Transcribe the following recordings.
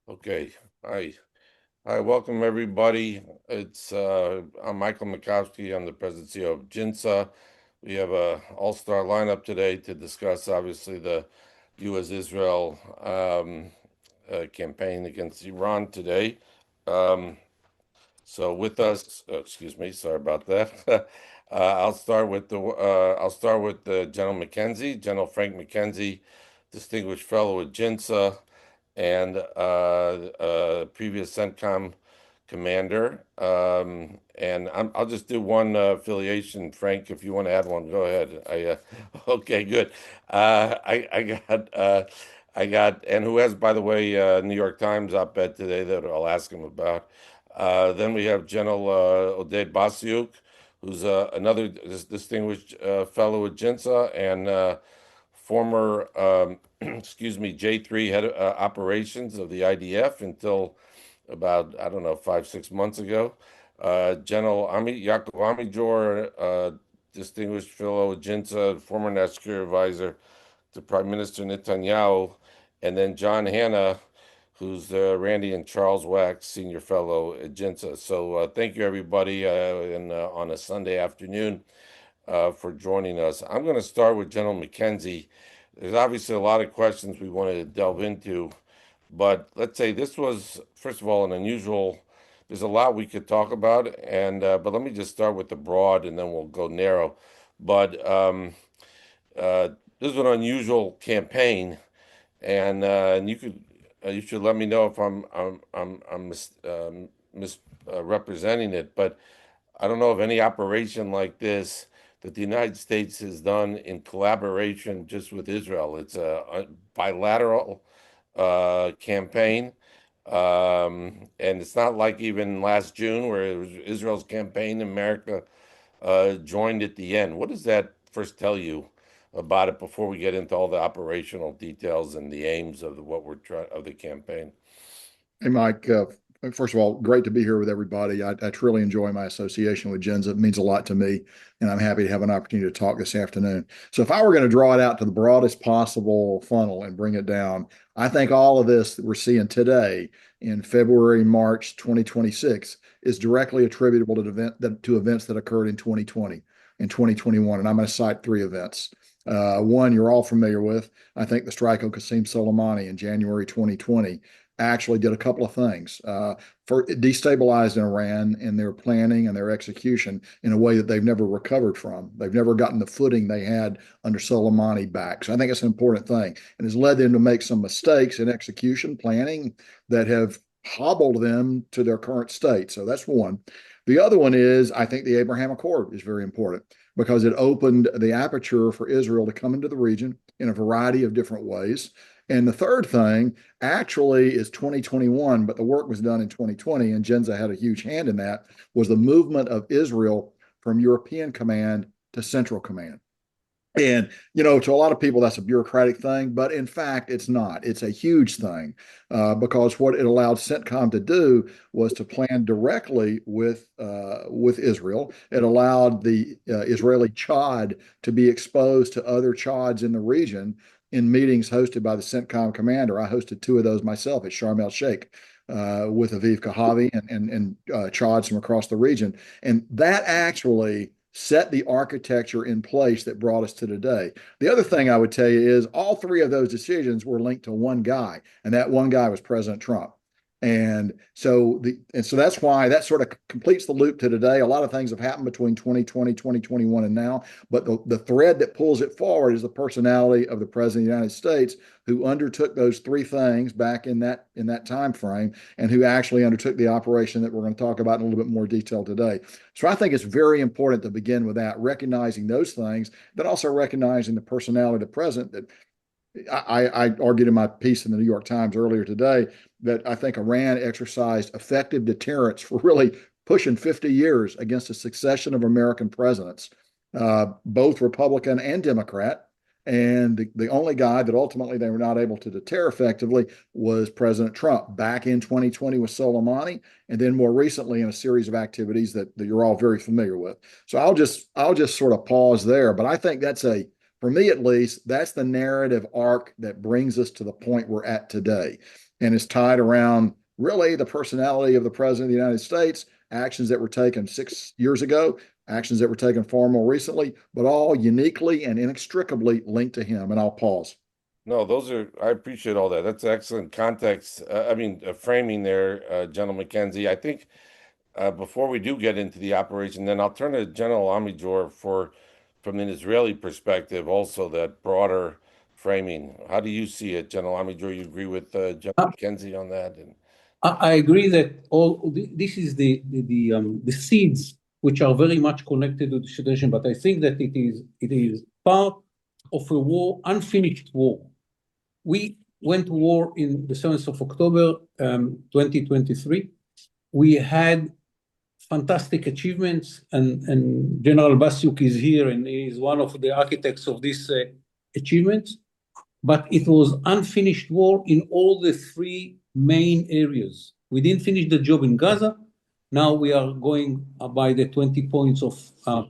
Okay. Hi. Hi, welcome everybody. I'm Michael Mikowski. I'm the president and CEO of GINSA. We have a all-star lineup today to discuss obviously the U.S. Israel campaign against Iran today. Um, so with us, excuse me, sorry about that. I'll start with General McKenzie, General Frank McKenzie, distinguished fellow at GINSA and previous CENTCOM commander. I'll just do one affiliation, Frank. If you want to add one, go ahead. Okay, good. I got, and who has, by the way, New York Times op-ed today that I'll ask him about. Then we have General Oded Basiuk, who's another distinguished fellow at GINSA and former, excuse me, J3 head of operations of the IDF until about, I don't know, 5, 6 months ago. Yaakov Amidjor, distinguished fellow at GINSA, former national security advisor to Prime Minister Netanyahu, and then John Hanna, who's Randy and Charles Wax Senior Fellow at GINSA. So thank you, everybody, on a Sunday afternoon for joining us. I'm going to start with General McKenzie. There's obviously a lot of questions we wanted to delve into, but let's say this was, first of all, an unusual. There's a lot we could talk about, and but let me just start with the broad, and then we'll go narrow. But this is an unusual campaign, and you should let me know if I'm misrepresenting it, but I don't know of any operation like this that the United States has done in collaboration just with Israel. It's a bilateral campaign. And it's not like even last June where it was Israel's campaign, America joined at the end. What does that first tell you about it before we get into all the operational details and the aims of what we're trying of the campaign? Hey, Mike. First of all, great to be here with everybody. I truly enjoy my association with GINSA. It means a lot to me, and I'm happy to have an opportunity to talk this afternoon. So, if I were going to draw it out to the broadest possible funnel and bring it down, I think all of this that we're seeing today in February, March 2026 is directly attributable to events that occurred in 2020 and 2021. And I'm going to cite three events. One you're all familiar with. I think the strike on Qasem Soleimani in January 2020 actually did a couple of things. For destabilized Iran in their planning and their execution in a way that they've never recovered from. They've never gotten the footing they had under Soleimani back. So I think it's an important thing and has led them to make some mistakes in execution planning that have hobbled them to their current state. So that's one. The other one is I think the Abraham Accord is very important because it opened the aperture for Israel to come into the region in a variety of different ways. And the third thing actually is 2021, but the work was done in 2020, and GINSA had a huge hand in that, was the movement of Israel from European Command to Central Command. And, to a lot of people, that's a bureaucratic thing, but in fact, it's not. It's a huge thing because what it allowed CENTCOM to do was to plan directly with Israel. It allowed the Israeli Chad to be exposed to other Chads in the region in meetings hosted by the CENTCOM commander. I hosted two of those myself at Sharm el Sheikh with Aviv Kahavi and Chads from across the region. And that actually set the architecture in place that brought us to today. The other thing I would tell you is all three of those decisions were linked to one guy, and that one guy was President Trump. And so that's why that sort of completes the loop to today. A lot of things have happened between 2020, 2021, and now, but the thread that pulls it forward is the personality of the President of the United States, who undertook those three things back in that time frame, and who actually undertook the operation that we're going to talk about in a little bit more detail today. So I think it's very important to begin with that, recognizing those things, but also recognizing the personality of the president that I argued in my piece in the New York Times earlier today that I think Iran exercised effective deterrence for really pushing 50 years against a succession of American presidents, both Republican and Democrat. And the only guy that ultimately they were not able to deter effectively was President Trump back in 2020 with Soleimani, and then more recently in a series of activities that you're all very familiar with. So I'll just sort of pause there. But I think that's for me at least, that's the narrative arc that brings us to the point we're at today. And it's tied around really the personality of the President of the United States, actions that were taken 6 years ago, actions that were taken far more recently, but all uniquely and inextricably linked to him. And I'll pause. No, I appreciate all that. That's excellent context. Framing there, General McKenzie. I think before we do get into the operation, then I'll turn to General Amidjor from an Israeli perspective, also that broader framing. How do you see it, General Amidjor? You agree with General McKenzie on that? And I agree that this is the seeds which are very much connected to the situation, but I think that it is part of a war, unfinished war. We went to war in the 7th of October 2023. We had fantastic achievements, and General Basyuk is here, and he is one of the architects of these achievements. But it was unfinished war in all the three main areas. We didn't finish the job in Gaza. Now we are going by the 20 points of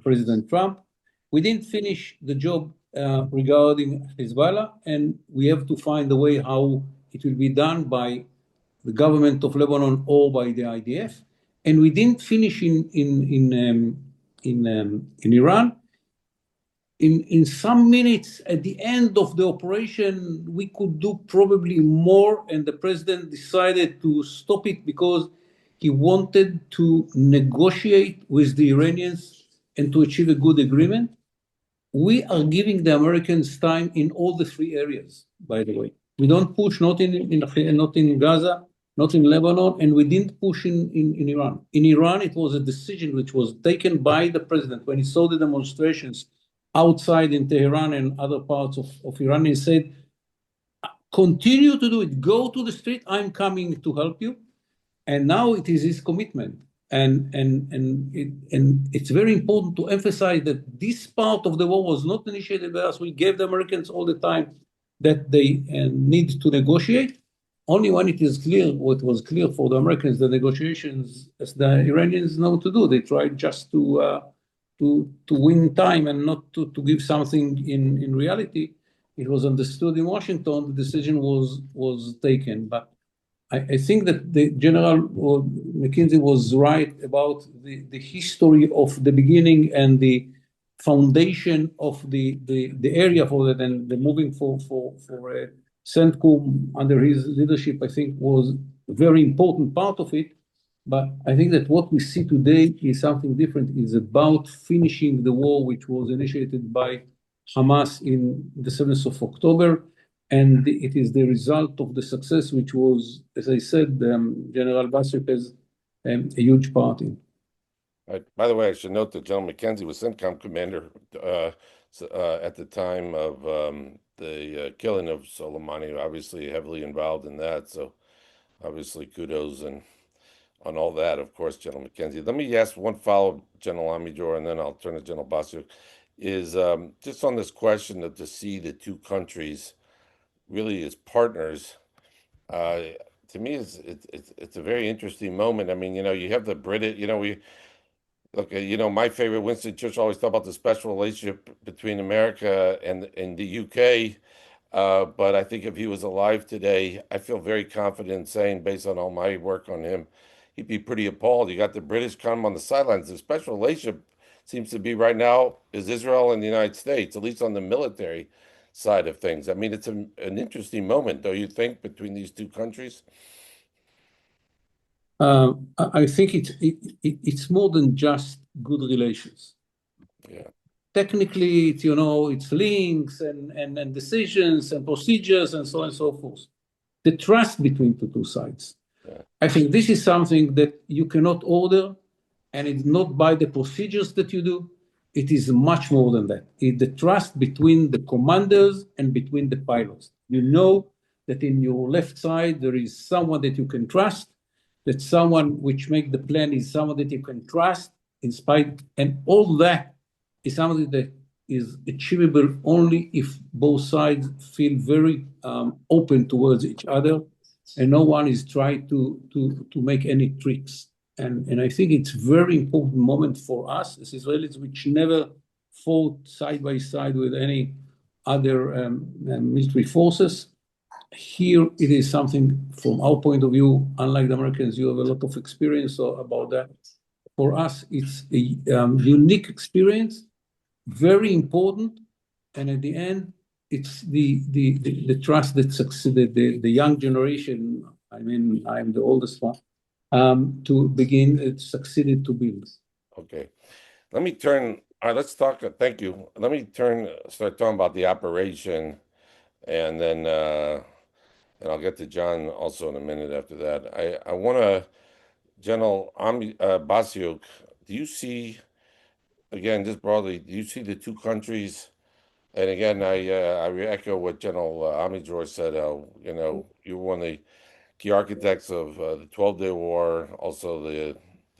President Trump. We didn't finish the job regarding Hezbollah, and we have to find a way how it will be done by the government of Lebanon or by the IDF. And we didn't finish in Iran. In some minutes at the end of the operation, we could do probably more, and the president decided to stop it because he wanted to negotiate with the Iranians and to achieve a good agreement. We are giving the Americans time in all the three areas, by the way. We don't push not in Gaza, not in Lebanon, and we didn't push in Iran. In Iran, it was a decision which was taken by the president when he saw the demonstrations outside in Tehran and other parts of Iran. He said, continue to do it. Go to the street. I'm coming to help you. And now it is his commitment. And it's very important to emphasize that this part of the war was not initiated by us. We gave the Americans all the time that they need to negotiate. Only when it is clear, what was clear for the Americans, the negotiations, as the Iranians know to do, they tried just to win time and not to give something in reality. It was understood in Washington, the decision was taken. But I think that the General McKenzie was right about the history of the beginning and the foundation of the area for that, and the moving for CENTCOM under his leadership, I think, was a very important part of it. But I think that what we see today is something different. It's about finishing the war, which was initiated by Hamas in the 7th of October. And it is the result of the success, which was, as I said, General Basyuk has a huge part in. By the way, I should note that General McKenzie was CENTCOM commander at the time of the killing of Soleimani, obviously heavily involved in that. So obviously kudos on all that, of course, General McKenzie. Let me ask one follow-up, General Amidjor, and then I'll turn to General Basyuk, is just on this question of to see the two countries really as partners. To me, it's a very interesting moment. I mean, you have the British, my favorite, Winston Churchill always talked about the special relationship between America and the UK. But I think if he was alive today, I feel very confident saying, based on all my work on him, he'd be pretty appalled. You got the British come on the sidelines. The special relationship seems to be right now is Israel and the United States, at least on the military side of things. I mean, it's an interesting moment, don't you think, between these two countries? I think it's more than just good relations. Yeah. Technically, it's links and decisions and procedures and so on and so forth. The trust between the two sides. Yeah. I think this is something that you cannot order, and it's not by the procedures that you do. It is much more than that. It's the trust between the commanders and between the pilots. You know that in your left side, there is someone that you can trust, that someone which make the plan is someone that you can trust in spite, and all that is something that is achievable only if both sides feel very open towards each other, and no one is trying to make any tricks. And I think it's a very important moment for us as Israelis, which never fought side by side with any other military forces. Here, it is something from our point of view, unlike the Americans, you have a lot of experience about that. For us, it's a unique experience, very important, and at the end, it's the trust that succeeded the young generation. I mean, I'm the oldest one, to begin it succeeded to build. Okay, let me turn. All right, let's talk. Thank you. Let me start talking about the operation, and then and I'll get to John also in a minute after that. I want to, General Basiuk, do you see, again, just broadly, do you see the two countries? And again, I echo what General Amidror said. You were one of the key architects of the 12-day war, also the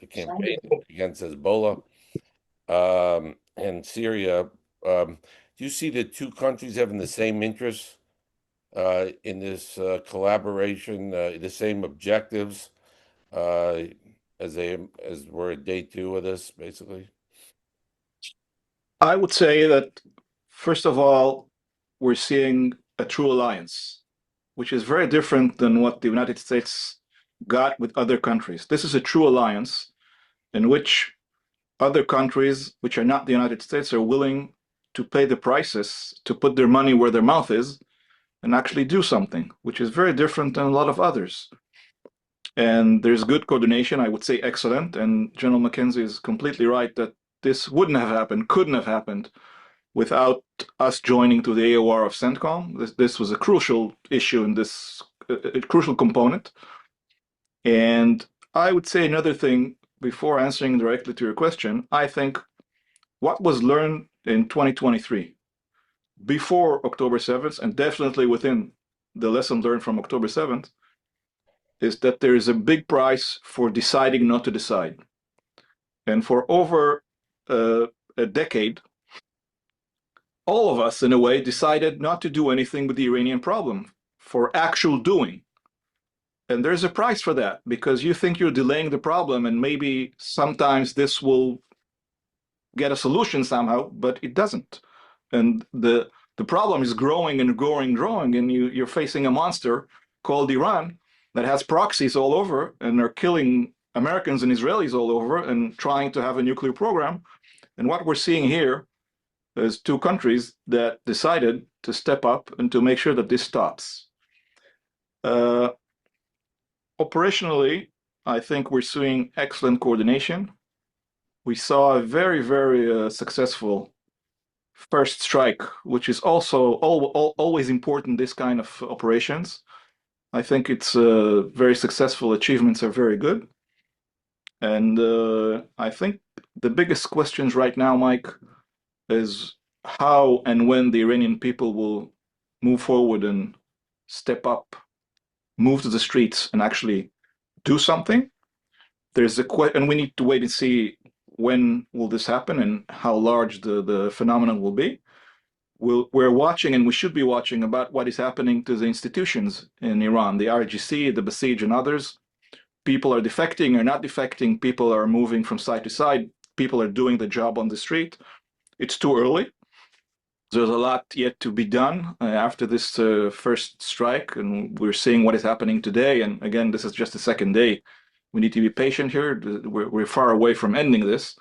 campaign against Hezbollah and Syria. Do you see the two countries having the same interests in this collaboration, the same objectives as we're at day two of this, basically? I would say that, first of all, we're seeing a true alliance, which is very different than what the United States got with other countries. This is a true alliance in which other countries, which are not the United States, are willing to pay the prices to put their money where their mouth is and actually do something, which is very different than a lot of others. And there's good coordination, I would say excellent. And General McKenzie is completely right that this wouldn't have happened, couldn't have happened without us joining to the AOR of CENTCOM. This was a crucial issue in this, a crucial component. And I would say another thing before answering directly to your question. I think what was learned in 2023, before October 7th, and definitely within the lesson learned from October 7th, is that there is a big price for deciding not to decide. And for over a decade, all of us, in a way, decided not to do anything with the Iranian problem for actual doing. And there's a price for that, because you think you're delaying the problem and maybe sometimes this will get a solution somehow, but it doesn't. And the problem is growing and growing, and you're facing a monster called Iran that has proxies all over and are killing Americans and Israelis all over and trying to have a nuclear program. And what we're seeing here is two countries that decided to step up and to make sure that this stops. Operationally, I think we're seeing excellent coordination. We saw a very, very successful first strike, which is also always important, this kind of operations. I think it's very successful. Achievements are very good. And I think the biggest questions right now, Mike, is how and when the Iranian people will move forward and step up, move to the streets and actually do something. There's and we need to wait and see when will this happen and how large the phenomenon will be. We're watching, and we should be watching, about what is happening to the institutions in Iran, the IRGC, the Basij, and others. People are defecting or not defecting. People are moving from side to side. People are doing the job on the street. It's too early. There's a lot yet to be done after this first strike, and we're seeing what is happening today. And again, this is just the second day. We need to be patient here. We're far away from ending this.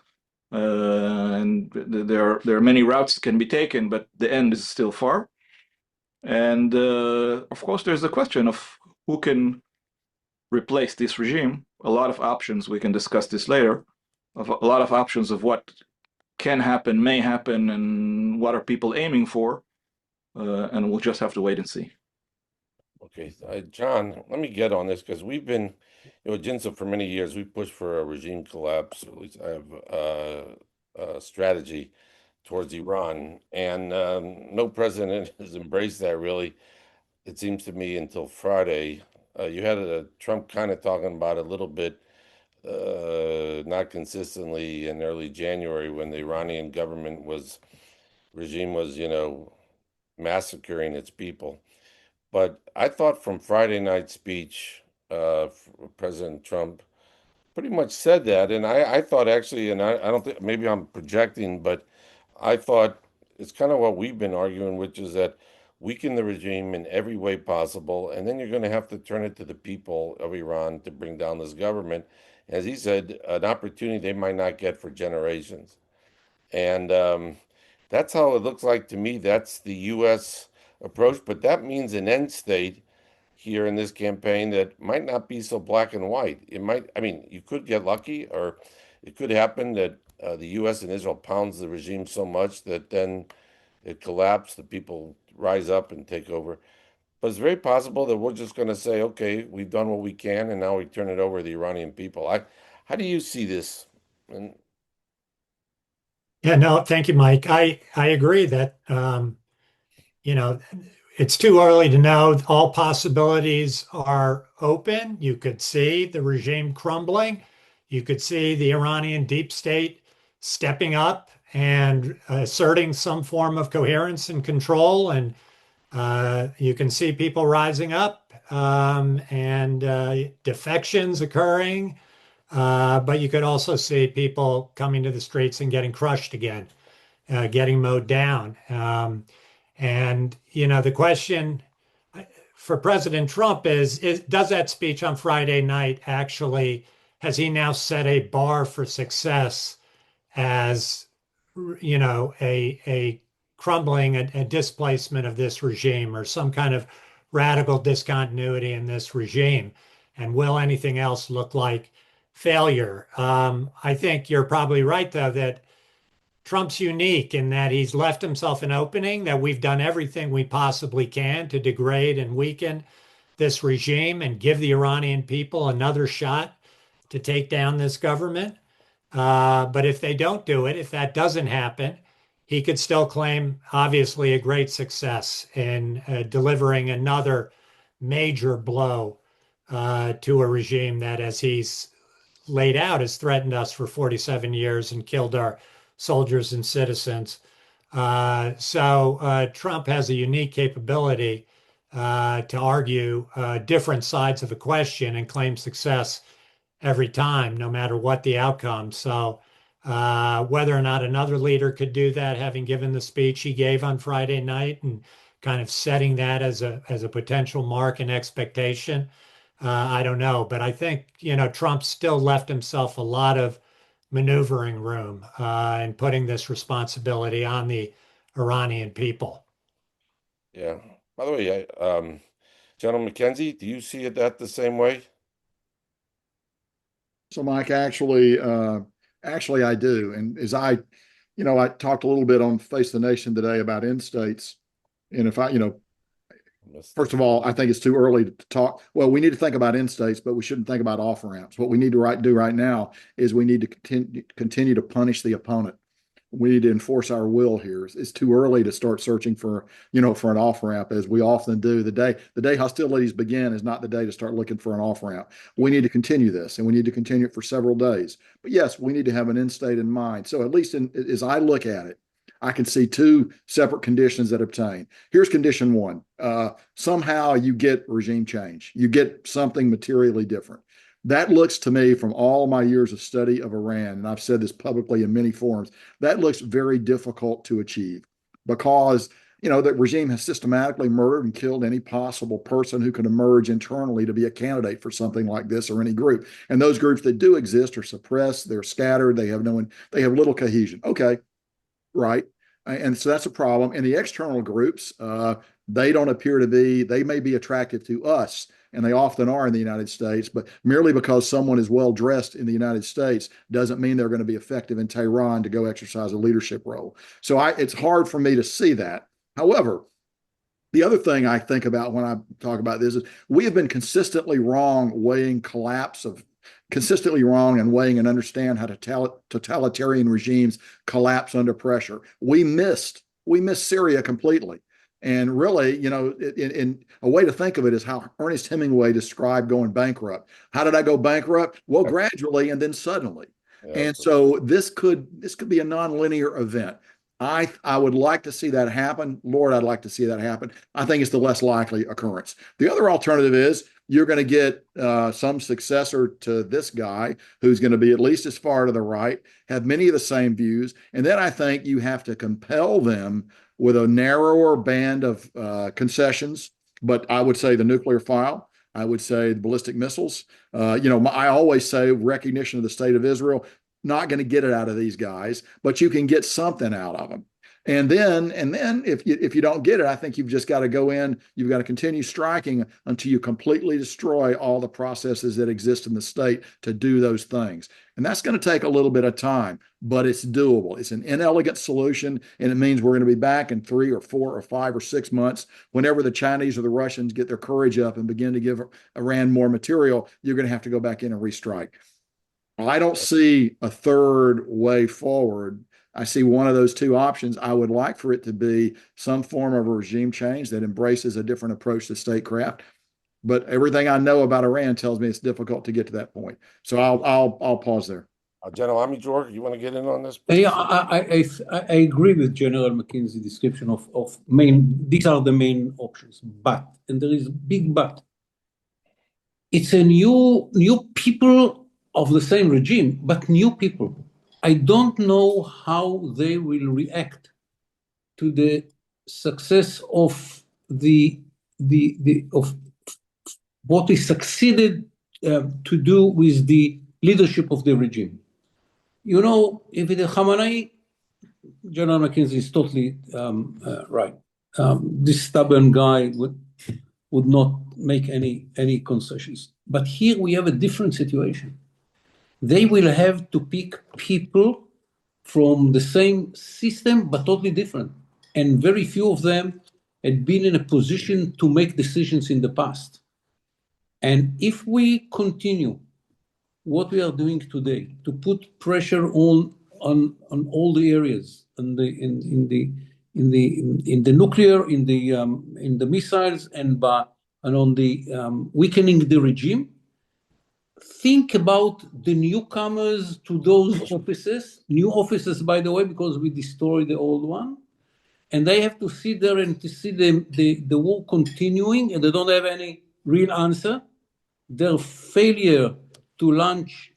And there are many routes that can be taken, but the end is still far. And of course, there's the question of who can replace this regime. A lot of options. We can discuss this later. Of a lot of options of what can happen, may happen, and what are people aiming for. And we'll just have to wait and see. Okay, John, let me get on this, because we've been, Jinsa, for many years, we pushed for a regime collapse. At least I have a strategy towards Iran, and no president has embraced that, really, it seems to me, until Friday. You had Trump kind of talking about it a little bit, not consistently, in early January, when the Iranian regime was, massacring its people. But I thought from Friday night speech, President Trump pretty much said that. And I thought, actually, and I don't think, maybe I'm projecting, but I thought it's kind of what we've been arguing, which is that weaken the regime in every way possible, and then you're going to have to turn it to the people of Iran to bring down this government. As he said, an opportunity they might not get for generations. And that's how it looks like to me. That's the U.S. approach, but that means an end state here in this campaign that might not be so black and white. It might, I mean, you could get lucky, or it could happen that the U.S. and Israel pounds the regime so much that then it collapses, the people rise up and take over. But it's very possible that we're just going to say, okay, we've done what we can, and now we turn it over to the Iranian people. How do you see this? And Yeah, no, thank you, Mike. I agree that you know, it's too early to know. All possibilities are open. You could see the regime crumbling. You could see the Iranian deep state stepping up and asserting some form of coherence and control. And you can see people rising up and defections occurring. But you could also see people coming to the streets and getting crushed again, getting mowed down. And the question for President Trump is does that speech on Friday night actually, has he now set a bar for success as a crumbling, a displacement of this regime, or some kind of radical discontinuity in this regime? And will anything else look like failure? I think you're probably right, though, that Trump's unique in that he's left himself an opening, that we've done everything we possibly can to degrade and weaken this regime and give the Iranian people another shot to take down this government. But if they don't do it, if that doesn't happen, he could still claim, obviously, a great success in delivering another major blow to a regime that, as he's laid out, has threatened us for 47 years and killed our soldiers and citizens. So Trump has a unique capability to argue different sides of the question and claim success every time, no matter what the outcome. So whether or not another leader could do that, having given the speech he gave on Friday night and kind of setting that as a potential mark and expectation, I don't know. But I think, Trump still left himself a lot of maneuvering room and putting this responsibility on the Iranian people. yeah. By the way, General McKenzie, do you see it that the same way? So, Mike, actually, I do. And as I talked a little bit on Face of the Nation today about end states. And if first of all, I think it's too early to talk. Well, we need to think about end states, but we shouldn't think about off ramps. What we need to do right now is we need to continue to punish the opponent. We need to enforce our will here. It's too early to start searching for an off ramp, as we often do. The day hostilities begin is not the day to start looking for an off ramp. We need to continue this, and we need to continue it for several days. But yes, we need to have an end state in mind. So at least as I look at it, I can see two separate conditions that obtain. Here's condition one. Somehow you get regime change. You get something materially different. That looks to me, from all my years of study of Iran, and I've said this publicly in many forums, that looks very difficult to achieve, because the regime has systematically murdered and killed any possible person who can emerge internally to be a candidate for something like this, or any group. And those groups that do exist are suppressed, they're scattered, they have little cohesion. Okay, right. And so that's a problem. And the external groups, they don't appear to be, they may be attractive to us, and they often are in the United States, but merely because someone is well dressed in the United States doesn't mean they're going to be effective in Tehran to go exercise a leadership role. So it's hard for me to see that. However, the other thing I think about when I talk about this is we have been consistently wrong and weighing and understand how totalitarian regimes collapse under pressure. We missed Syria completely. And really, in a way to think of it is how Ernest Hemingway described going bankrupt. How did I go bankrupt? Well, gradually and then suddenly. Yeah, and so this could be a nonlinear event. I would like to see that happen. Lord, I'd like to see that happen. I think it's the less likely occurrence. The other alternative is you're going to get some successor to this guy who's going to be at least as far to the right, have many of the same views. And then I think you have to compel them with a narrower band of concessions. But I would say the nuclear file, I would say the ballistic missiles. I always say recognition of the state of Israel, not going to get it out of these guys, but you can get something out of them. And then if you don't get it, I think you've just got to go in, you've got to continue striking until you completely destroy all the processes that exist in the state to do those things. And that's going to take a little bit of time, but it's doable. It's an inelegant solution, and it means we're going to be back in 3 or 4 or 5 or 6 months. Whenever the Chinese or the Russians get their courage up and begin to give Iran more material, you're going to have to go back in and restrike. I don't see a third way forward. I see one of those two options. I would like for it to be some form of a regime change that embraces a different approach to statecraft. But everything I know about Iran tells me it's difficult to get to that point. So I'll pause there. General Amidjor, you want to get in on this, please? Yeah, I agree with General McKenzie's description of these are the main options. But, and there is a big but, it's a new people of the same regime, but new people. I don't know how they will react to the success of of what is succeeded to do with the leadership of the regime. If it is Khamenei, General McKenzie is totally right. This stubborn guy would not make any concessions. But here we have a different situation. They will have to pick people from the same system, but totally different. And very few of them had been in a position to make decisions in the past. And if we continue what we are doing today to put pressure on all the areas, in the nuclear, in the missiles, and on the weakening the regime, think about the newcomers to those offices, new offices, by the way, because we destroyed the old one, and they have to sit there and to see the war continuing, and they don't have any real answer. Their failure to launch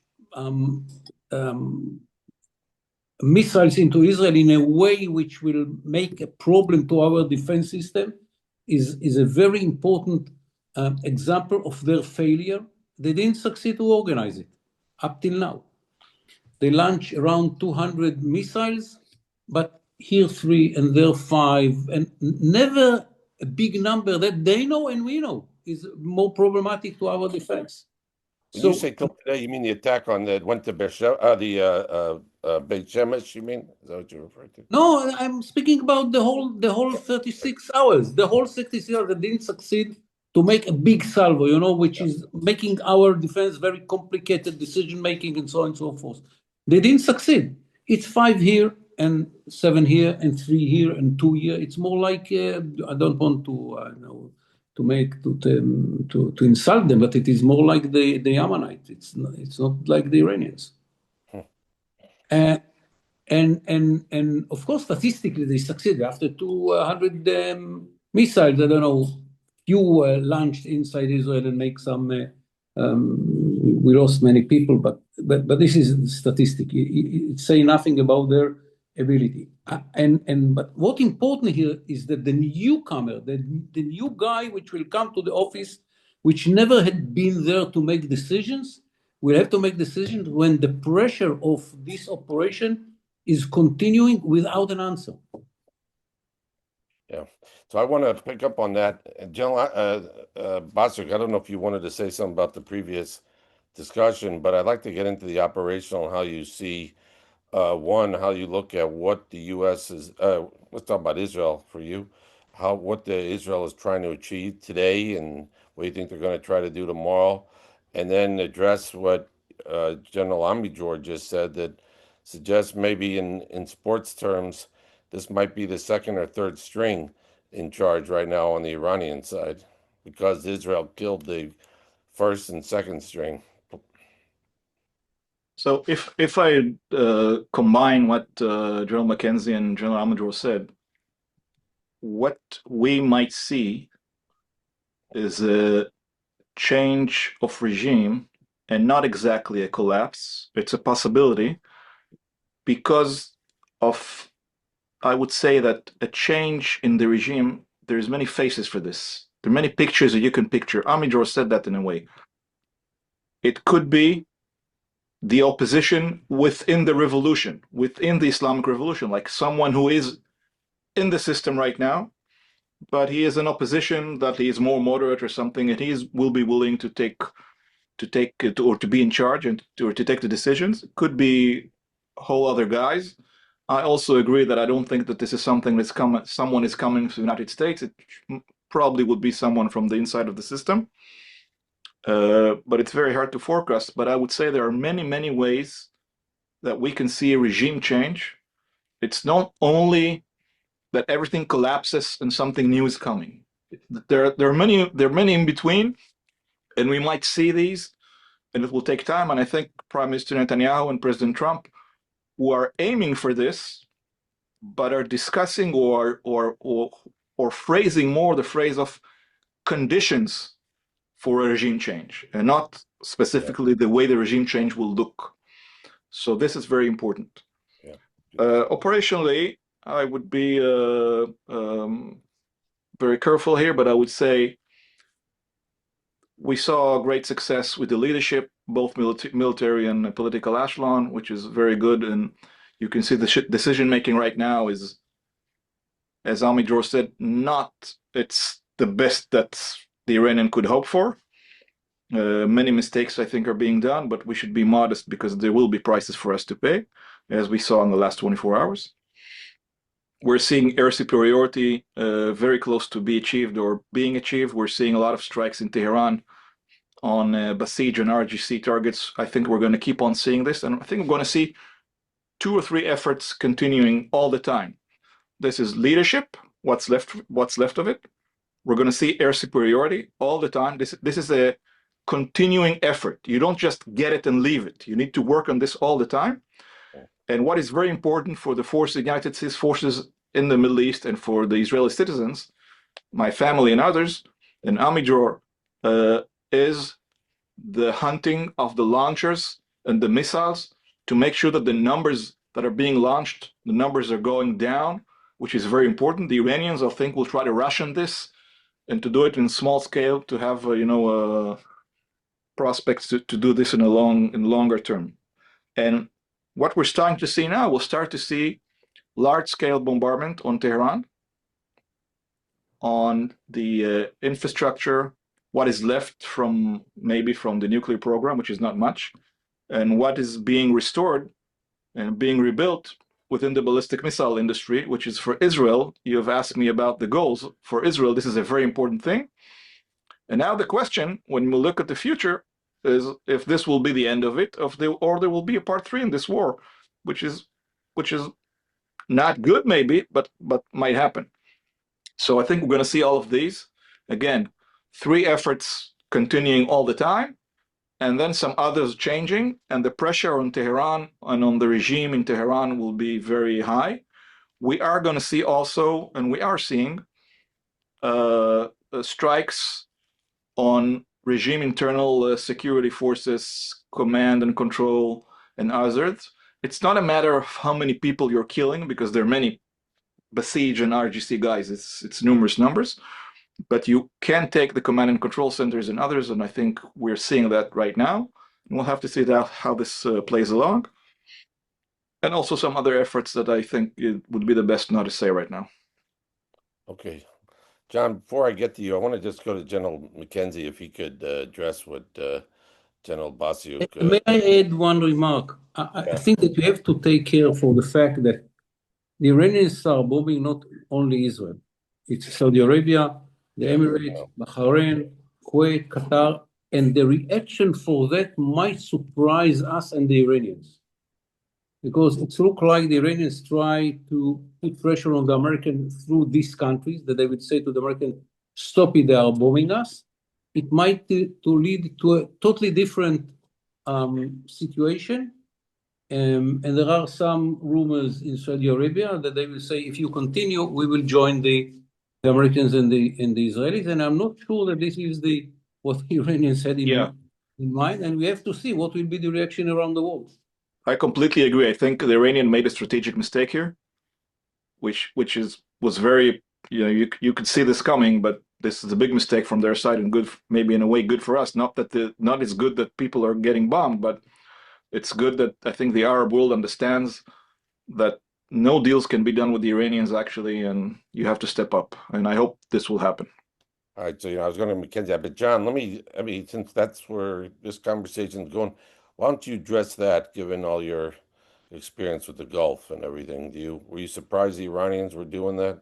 missiles into Israel in a way which will make a problem to our defense system is a very important example of their failure. They didn't succeed to organize it up till now. They launched around 200 missiles, but here 3 and there 5, and never a big number that they know and we know is more problematic to our defense. When you say till today, you mean the attack on that went to Beit Shemesh, you mean? Is that what you referred to? No, I'm speaking about the whole 36 hours. The whole 36 hours that didn't succeed to make a big salvo, which is making our defense very complicated decision-making and so on and so forth. They didn't succeed. It's 5 here and 7 here and 3 here and 2 here. It's more like, I don't want to to insult them, but it is more like the Ammonites. It's not like the Iranians. And of course, statistically, they succeeded. After 200 missiles, I don't know, few launched inside Israel and make some. We lost many people, but this is statistic. It say nothing about their ability. But what important here is that the newcomer, the new guy which will come to the office, which never had been there to make decisions, will have to make decisions when the pressure of this operation is continuing without an answer. Yeah. So I want to pick up on that. General Bostic, I don't know if you wanted to say something about the previous discussion, but I'd like to get into the operational, how you see, how you look at what the U.S. is, let's talk about Israel for you, what Israel is trying to achieve today and what you think they're going to try to do tomorrow, and then address what General Amidjor just said, that suggests maybe in sports terms, this might be the second or third string in charge right now on the Iranian side, because Israel killed the first and second string. So if I combine what General McKenzie and General Amidjor said, what we might see is a change of regime and not exactly a collapse. It's a possibility because of, I would say that a change in the regime, there's many faces for this. There are many pictures that you can picture. Amidjor said that in a way. It could be the opposition within the revolution, within the Islamic revolution, like someone who is in the system right now, but he is an opposition that he is more moderate or something, and will be willing to take it or to be in charge or to take the decisions. It could be whole other guys. I also agree that I don't think that this is something that's someone is coming to the United States. It probably would be someone from the inside of the system. But it's very hard to forecast. But I would say there are many, many ways that we can see a regime change. It's not only that everything collapses and something new is coming. There are many in between, and we might see these, and it will take time. And I think Prime Minister Netanyahu and President Trump, who are aiming for this, but are discussing or phrasing more the phrase of conditions for a regime change, and not specifically the way the regime change will look. So this is very important. Yeah. Operationally, I would be very careful here, but I would say we saw great success with the leadership, both military and political echelon, which is very good. And you can see the decision making right now is, as Amidjor said, it's the best that the Iranian could hope for. Many mistakes, I think, are being done, but we should be modest because there will be prices for us to pay, as we saw in the last 24 hours. We're seeing air superiority very close to be achieved or being achieved. We're seeing a lot of strikes in Tehran on Basij and IRGC targets. I think we're going to keep on seeing this, and I think we're going to see 2 or 3 efforts continuing all the time. This is leadership, what's left of it. We're going to see air superiority all the time. This is a continuing effort. You don't just get it and leave it. You need to work on this all the time. And what is very important for the United States forces in the Middle East and for the Israeli citizens, my family and others, and Amidjor, is the hunting of the launchers and the missiles to make sure that the numbers that are being launched, the numbers are going down, which is very important. The Iranians, I think, will try to ration this and to do it in small scale to have, prospects to do this in longer term. And what we're starting to see now, we'll start to see large-scale bombardment on Tehran, on the infrastructure, what is left from the nuclear program, which is not much, and what is being restored and being rebuilt within the ballistic missile industry, which is for Israel. You have asked me about the goals. For Israel, this is a very important thing. And now the question, when we look at the future, is if this will be the end of it, or there will be a part 3 in this war, which is not good maybe, but might happen. So I think we're going to see all of these. Again, 3 efforts continuing all the time, and then some others changing, and the pressure on Tehran and on the regime in Tehran will be very high. We are going to see also, and we are seeing, strikes on regime internal security forces, command and control, and others. It's not a matter of how many people you're killing, because there are many Basij and IRGC guys. It's numerous numbers, but you can take the command and control centers and others, and I think we're seeing that right now. And we'll have to see how this plays along. And also some other efforts that I think it would be the best not to say right now. Okay. John, before I get to you, I want to just go to General McKenzie, if he could address what General Basiuk. May I add one remark? I think that you have to take care for the fact that the Iranians are bombing not only Israel. It's Saudi Arabia, the Emirates, Bahrain, Kuwait, Qatar, and the reaction for that might surprise us and the Iranians. Because it looks like the Iranians try to put pressure on the Americans through these countries, that they would say to the Americans, stop it, they are bombing us. It might lead to a totally different situation. And there are some rumors in Saudi Arabia that they will say, if you continue, we will join the Americans and the Israelis. And I'm not sure that this is what the Iranians had Yeah, in mind, and we have to see what will be the reaction around the world. I completely agree. I think the Iranian made a strategic mistake here, which was very, you could see this coming, but this is a big mistake from their side, and good, maybe in a way good for us. Not as good that people are getting bombed, but it's good that I think the Arab world understands that no deals can be done with the Iranians actually, and you have to step up. And I hope this will happen. All right, so I was going to Mackenzie, but John, since that's where this conversation is going, why don't you address that, given all your experience with the Gulf and everything? Were you surprised the Iranians were doing that?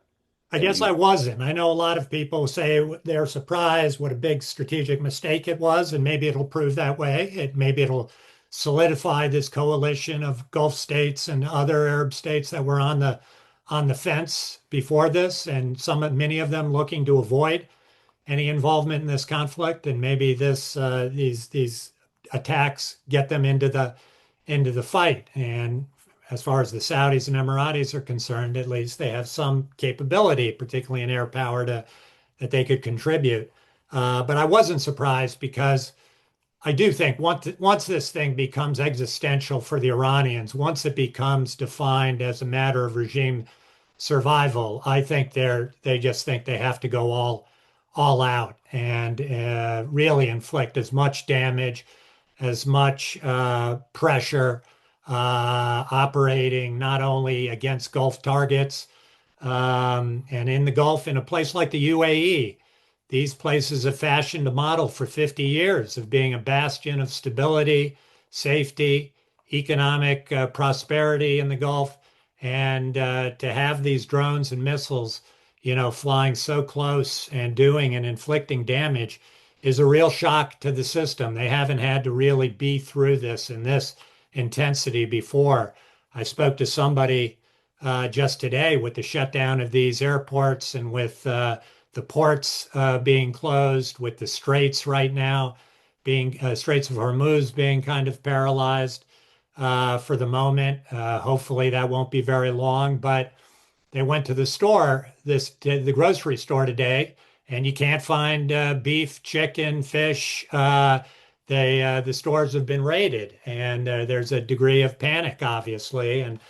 I And guess I wasn't. I know a lot of people say they're surprised what a big strategic mistake it was, and maybe it'll prove that way. Maybe it'll solidify this coalition of Gulf states and other Arab states that were on the fence before this, and many of them looking to avoid any involvement in this conflict. And maybe these attacks get them into the fight. And as far as the Saudis and Emiratis are concerned, at least they have some capability, particularly in air power, that they could contribute. But I wasn't surprised, because I do think once this thing becomes existential for the Iranians, once it becomes defined as a matter of regime survival, I think they just think they have to go all out and really inflict as much damage, as much pressure, operating not only against Gulf targets, and in the Gulf, in a place like the UAE. These places have fashioned a model for 50 years of being a bastion of stability, safety, economic prosperity in the Gulf. And to have these drones and missiles, flying so close and doing and inflicting damage is a real shock to the system. They haven't had to really be through this in this intensity before. I spoke to somebody just today with the shutdown of these airports, and with the ports being closed, with the straits right now being Straits of Hormuz being kind of paralyzed for the moment. Hopefully that won't be very long, but they went to the grocery store today, and you can't find beef, chicken, fish. The stores have been raided, and there's a degree of panic, obviously, and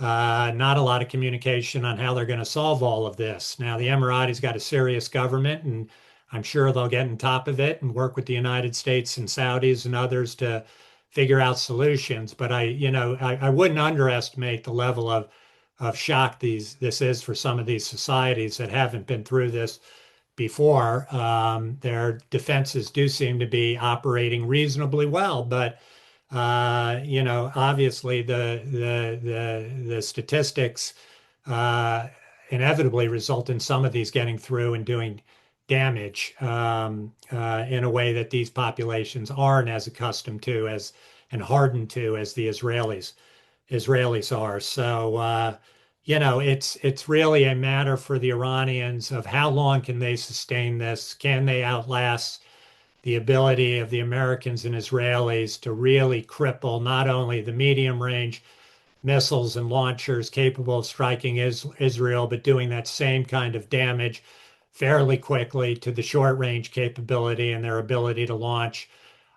not a lot of communication on how they're going to solve all of this. Now, the Emiratis got a serious government, and I'm sure they'll get on top of it and work with the United States and Saudis and others to figure out solutions. But I wouldn't underestimate the level of shock this is for some of these societies that haven't been through this before. Their defenses do seem to be operating reasonably well, but obviously the statistics inevitably result in some of these getting through and doing damage in a way that these populations aren't as accustomed to and hardened to as the Israelis are. So it's really a matter for the Iranians of how long can they sustain this? Can they outlast the ability of the Americans and Israelis to really cripple not only the medium range missiles and launchers capable of striking Israel, but doing that same kind of damage fairly quickly to the short range capability and their ability to launch.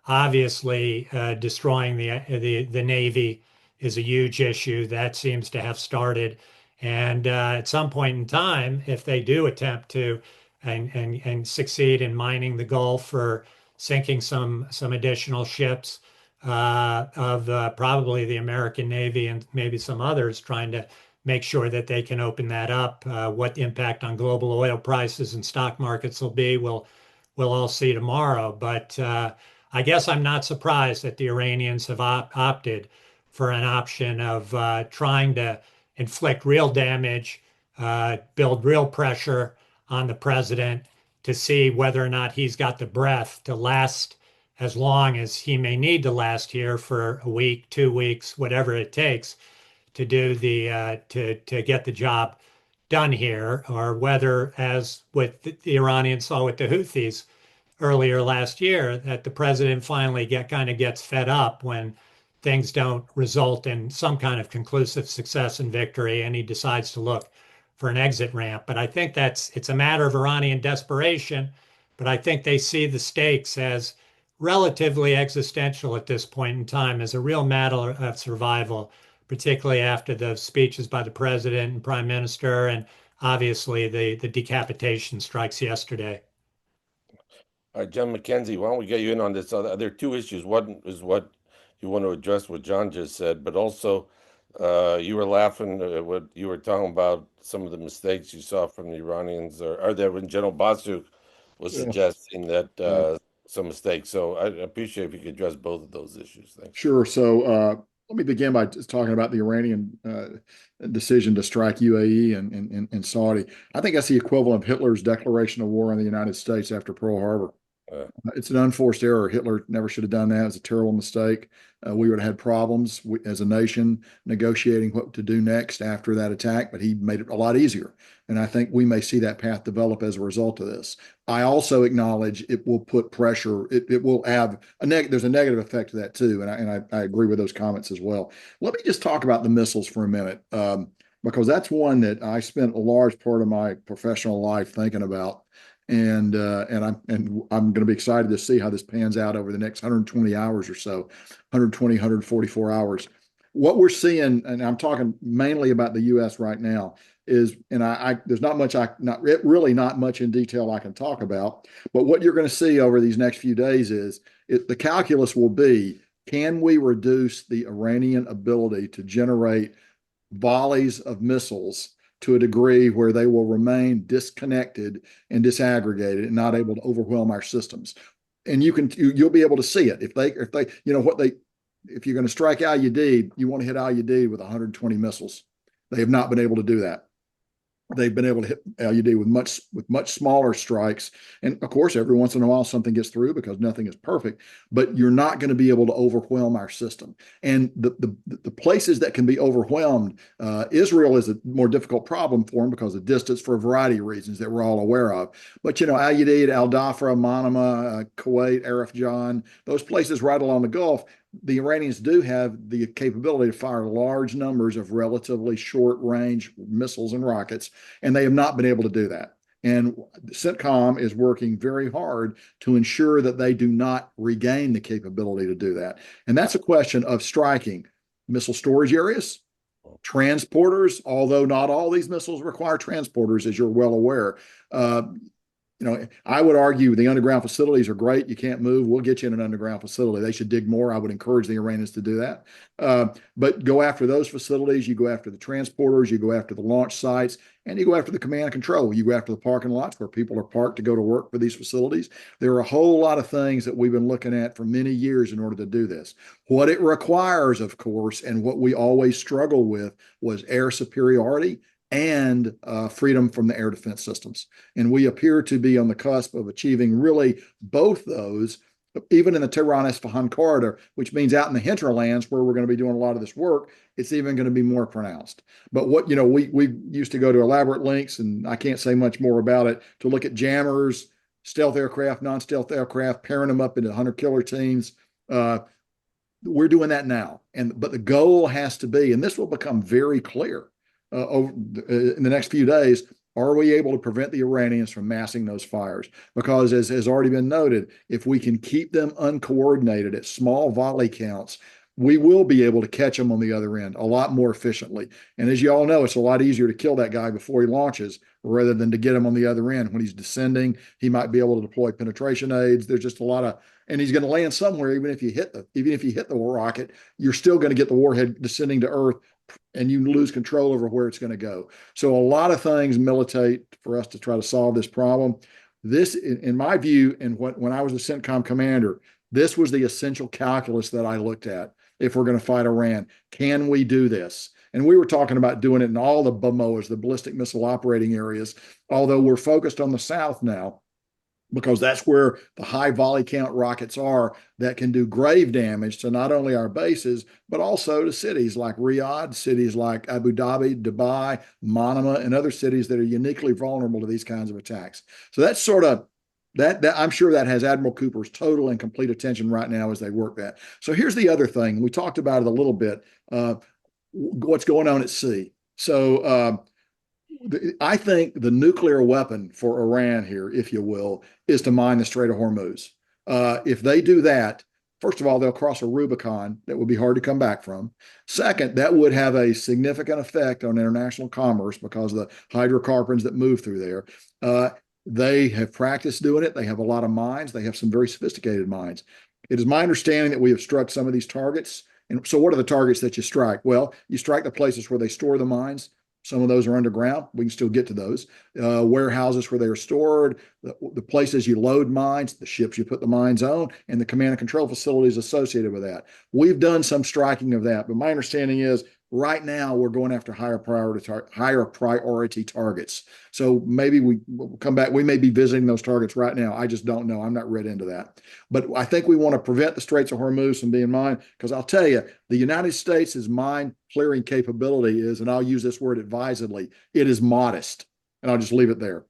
Obviously, destroying the Navy is a huge issue. That seems to have started. And at some point in time, if they do attempt to and succeed in mining the Gulf or sinking some additional ships of probably the American Navy and maybe some others, trying to make sure that they can open that up. What the impact on global oil prices and stock markets will be, we'll all see tomorrow. But I guess I'm not surprised that the Iranians have opted for an option of trying to inflict real damage, build real pressure on the president to see whether or not he's got the breath to last as long as he may need to last here for a week, 2 weeks, whatever it takes to do to get the job done here, or whether, as with the Iranians saw with the Houthis earlier last year, that the president finally gets fed up when things don't result in some kind of conclusive success and victory, and he decides to look for an exit ramp. But I think it's a matter of Iranian desperation, but I think they see the stakes as relatively existential at this point in time, as a real matter of survival, particularly after the speeches by the president and prime minister, and obviously the decapitation strikes yesterday. All right, John McKenzie, why don't we get you in on this? There are two issues. One is what you want to address what John just said, but also you were laughing at what you were talking about, some of the mistakes you saw from the Iranians, or there when General Basu was suggesting that some mistakes. So I appreciate if you could address both of those issues. Thanks. Sure. So let me begin by just talking about the Iranian decision to strike UAE and Saudi. I think that's the equivalent of Hitler's declaration of war on the United States after Pearl Harbor. It's an unforced error. Hitler never should have done that. It was a terrible mistake. We would have had problems as a nation negotiating what to do next after that attack, but he made it a lot easier. And I think we may see that path develop as a result of this. I also acknowledge it will put pressure. It will have there's a negative effect to that too. And I agree with those comments as well. Let me just talk about the missiles for a minute, because that's one that I spent a large part of my professional life thinking about. And I'm going to be excited to see how this pans out over the next 120 hours or so, 120, 144 hours. What we're seeing, and I'm talking mainly about the U.S. right now, is, and there's not much really not much in detail I can talk about, but what you're going to see over these next few days is the calculus will be, can we reduce the Iranian ability to generate volleys of missiles to a degree where they will remain disconnected and disaggregated and not able to overwhelm our systems. And you'll be able to see it if they if you're going to strike Al Udeid, you want to hit Al Udeid with 120 missiles. They have not been able to do that. They've been able to hit Al Udeid with much smaller strikes. And of course, every once in a while, something gets through because nothing is perfect, but you're not going to be able to overwhelm our system. And the places that can be overwhelmed, Israel is a more difficult problem for them because of distance, for a variety of reasons that we're all aware of. But, Al Udeid, Al Dhafra, Manama, Kuwait, Arif Jan, those places right along the Gulf, the Iranians do have the capability to fire large numbers of relatively short-range missiles and rockets, and they have not been able to do that. And CENTCOM is working very hard to ensure that they do not regain the capability to do that. And that's a question of striking missile storage areas, transporters, although not all these missiles require transporters, as you're well aware. I would argue the underground facilities are great. You can't move. We'll get you in an underground facility. They should dig more. I would encourage the Iranians to do that. But go after those facilities. You go after the transporters. You go after the launch sites. And you go after the command and control. You go after the parking lots where people are parked to go to work for these facilities. There are a whole lot of things that we've been looking at for many years in order to do this. What it requires, of course, and what we always struggle with, was air superiority and freedom from the air defense systems. And we appear to be on the cusp of achieving really both those, even in the Tehran-Isfahan corridor, which means out in the hinterlands where we're going to be doing a lot of this work, it's even going to be more pronounced. But we used to go to elaborate lengths, and I can't say much more about it, to look at jammers, stealth aircraft, non-stealth aircraft, pairing them up into hunter-killer teams. We're doing that now. But the goal has to be, and this will become very clear, in the next few days, are we able to prevent the Iranians from massing those fires? Because as has already been noted, if we can keep them uncoordinated at small volley counts, we will be able to catch them on the other end a lot more efficiently. And as you all know, it's a lot easier to kill that guy before he launches rather than to get him on the other end. When he's descending, he might be able to deploy penetration aids. There's just a lot of, and he's going to land somewhere. Even if you hit the rocket, you're still going to get the warhead descending to Earth, and you lose control over where it's going to go. So a lot of things militate for us to try to solve this problem. This, in my view, and when I was the CENTCOM commander, this was the essential calculus that I looked at. If we're going to fight Iran, can we do this? And we were talking about doing it in all the BMOAs, the ballistic missile operating areas, although we're focused on the South now, because that's where the high volley count rockets are that can do grave damage to not only our bases, but also to cities like Riyadh, cities like Abu Dhabi, Dubai, Manama, and other cities that are uniquely vulnerable to these kinds of attacks. So that's sort of, that I'm sure that has Admiral Cooper's total and complete attention right now as they work that. So here's the other thing. We talked about it a little bit, what's going on at sea. So I think the nuclear weapon for Iran here, if you will, is to mine the Strait of Hormuz. If they do that, first of all, they'll cross a Rubicon that would be hard to come back from. Second, that would have a significant effect on international commerce because of the hydrocarbons that move through there. They have practiced doing it. They have a lot of mines. They have some very sophisticated mines. It is my understanding that we have struck some of these targets. And so, what are the targets that you strike? Well, you strike the places where they store the mines. Some of those are underground. We can still get to those. Warehouses where they are stored, the places you load mines, the ships you put the mines on, and the command and control facilities associated with that. We've done some striking of that, but my understanding is right now we're going after higher priority targets. So maybe we'll come back. We may be visiting those targets right now. I just don't know. I'm not read into that. But I think we want to prevent the Straits of Hormuz from being mined, because I'll tell you, the United States' mine clearing capability is, and I'll use this word advisedly, it is modest. And I'll just leave it there.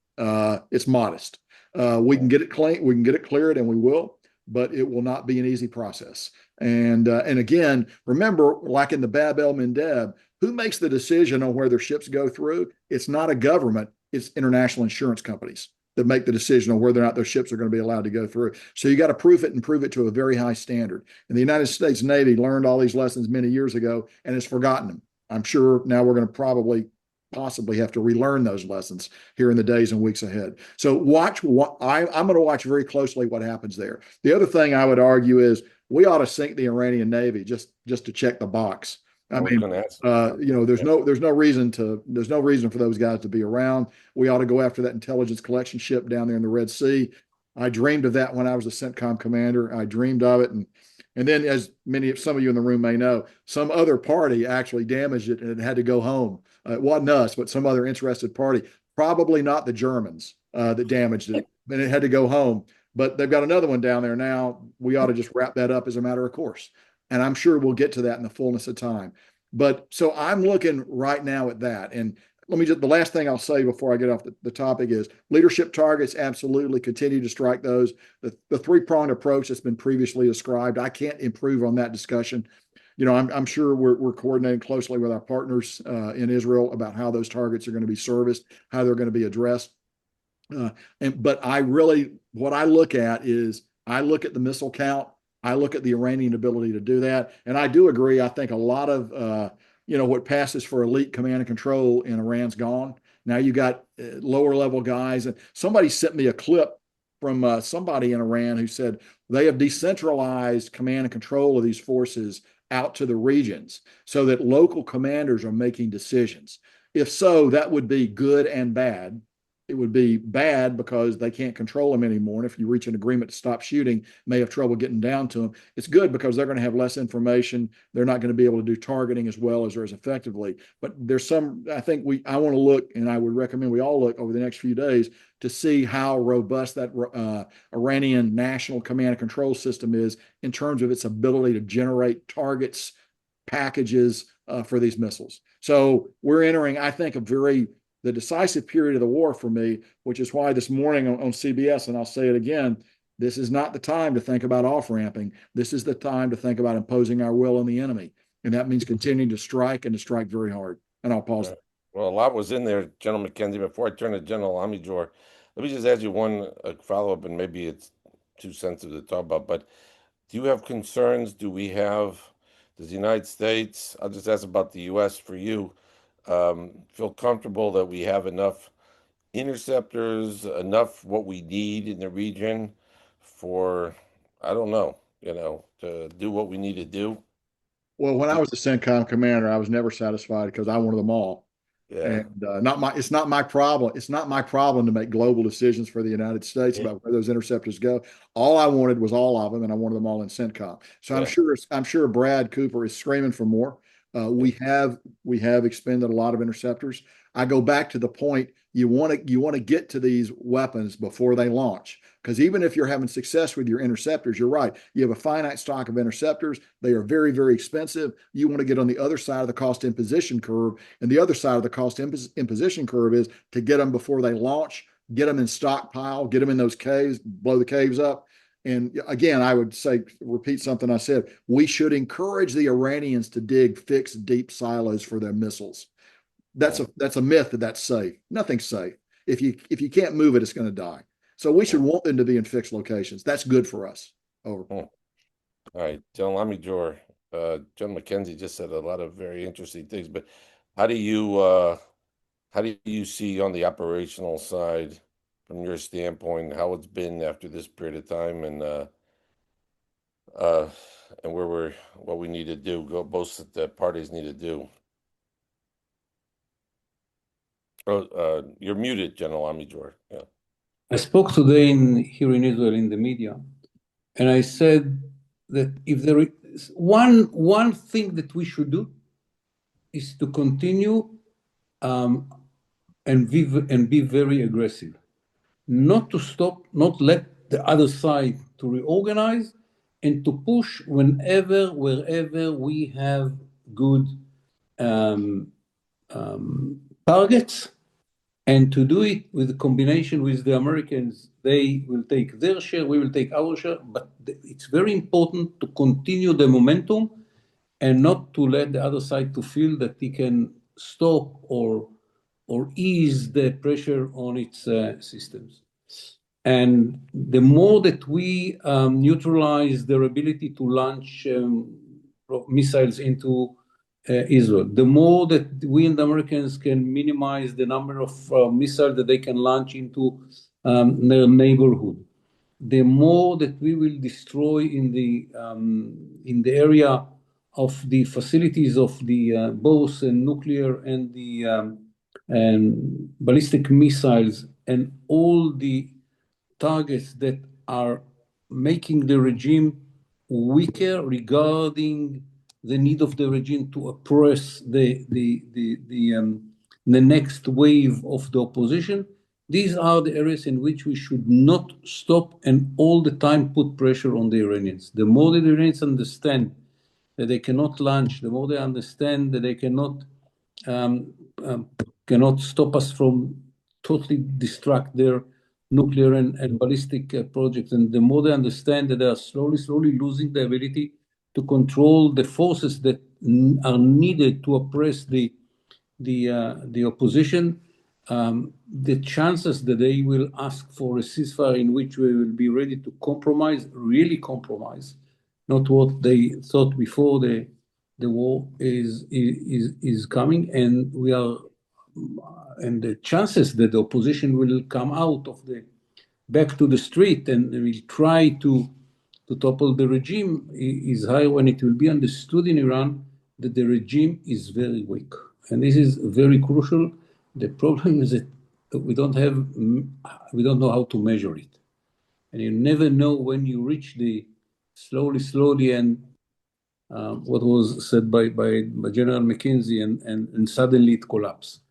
It's modest. We can get it clean, we can get it cleared, and we will, but it will not be an easy process. And again, remember, like in the Bab el Mandeb, who makes the decision on where their ships go through? It's not a government, it's international insurance companies that make the decision on whether or not those ships are going to be allowed to go through. So you got to prove it, and prove it to a very high standard. And the United States Navy learned all these lessons many years ago and has forgotten them. I'm sure now we're going to possibly have to relearn those lessons here in the days and weeks ahead. So I'm going to watch very closely what happens there. The other thing I would argue is we ought to sink the Iranian Navy just to check the box. I mean, there's no reason for those guys to be around. We ought to go after that intelligence collection ship down there in the Red Sea. I dreamed of that when I was a CENTCOM commander. I dreamed of it, and then, as some of you in the room may know, some other party actually damaged it, and it had to go home. It wasn't us, but some other interested party, probably not the Germans that damaged it, and it had to go home. But they've got another one down there now. We ought to just wrap that up as a matter of course. And I'm sure we'll get to that in the fullness of time. But so I'm looking right now at that. And the last thing I'll say before I get off the topic is leadership targets, absolutely continue to strike those. The three-pronged approach that's been previously described, I can't improve on that discussion. I'm sure we're coordinating closely with our partners in Israel about how those targets are going to be serviced, how they're going to be addressed. But what I look at is I look at the missile count. I look at the Iranian ability to do that. And I do agree. I think a lot of, what passes for elite command and control in Iran's gone. Now you got lower level guys. And somebody sent me a clip from somebody in Iran who said they have decentralized command and control of these forces out to the regions so that local commanders are making decisions. If so, that would be good and bad. It would be bad because they can't control them anymore. And if you reach an agreement to stop shooting, may have trouble getting down to them. It's good because they're going to have less information. They're not going to be able to do targeting as well as or as effectively. But there's I want to look, and I would recommend we all look over the next few days to see how robust that Iranian national command and control system is in terms of its ability to generate targets, packages for these missiles. So we're entering, I think, the decisive period of the war for me, which is why this morning on CBS, and I'll say it again, this is not the time to think about off-ramping. This is the time to think about imposing our will on the enemy. And that means continuing to strike and to strike very hard. And I'll pause. Well, a lot was in there, General McKenzie. Before I turn to General Amidjor, let me just ask you one follow-up, and maybe it's too sensitive to talk about, but do you have concerns? Does the United States, I'll just ask about the U.S. for you, feel comfortable that we have enough interceptors, enough what we need in the region for, I don't know, to do what we need to do? Well, when I was the CENTCOM commander, I was never satisfied because I wanted them all. Yeah. And it's not my problem. It's not my problem to make global decisions for the United States about where those interceptors go. All I wanted was all of them, and I wanted them all in CENTCOM. So I'm sure Brad Cooper is screaming for more. We have expended a lot of interceptors. I go back to the point, you want to get to these weapons before they launch, because even if you're having success with your interceptors, you're right, you have a finite stock of interceptors. They are very, very expensive. You want to get on the other side of the cost imposition curve, and the other side of the cost imposition curve is to get them before they launch, get them in stockpile, get them in those caves, blow the caves up. And again, I would repeat something I said, we should encourage the Iranians to dig fixed deep silos for their missiles. That's a myth that's safe. Nothing's safe. If you can't move it, it's going to die. So we should want them to be in fixed locations. That's good for us. Over. All right, John Lamijor, John McKenzie just said a lot of very interesting things, but how do you see on the operational side, from your standpoint, how it's been after this period of time, and what we need to do, both the parties need to do? Oh, you're muted, General Amijor. Yeah. I spoke today here in Israel in the media, and I said that if there is one thing that we should do is to continue and be very aggressive, not to stop, not let the other side to reorganize, and to push wherever we have good targets, and to do it with a combination with the Americans. They will take their share, we will take our share, but it's very important to continue the momentum and not to let the other side to feel that he can stop or ease the pressure on its systems. And the more that we neutralize their ability to launch missiles into Israel, the more that we and the Americans can minimize the number of missiles that they can launch into their neighborhood, the more that we will destroy in the area of the facilities of the both nuclear and the ballistic missiles and all the targets that are making the regime weaker regarding the need of the regime to oppress the next wave of the opposition. These are the areas in which we should not stop and all the time put pressure on the Iranians. The more the Iranians understand that they cannot launch, the more they understand that they cannot stop us from totally distract their nuclear and ballistic projects, and the more they understand that they are slowly losing the ability to control the forces that are needed to oppress the opposition, the chances that they will ask for a ceasefire in which we will be ready to compromise, really compromise, not what they thought before the war is coming, and the chances that the opposition will come out of back to the street and will try to topple the regime is high, when it will be understood in Iran that the regime is very weak. And this is very crucial. The problem is that we don't know how to measure it. And you never know when you reach the slowly, and what was said by General McKenzie, and suddenly it collapsed.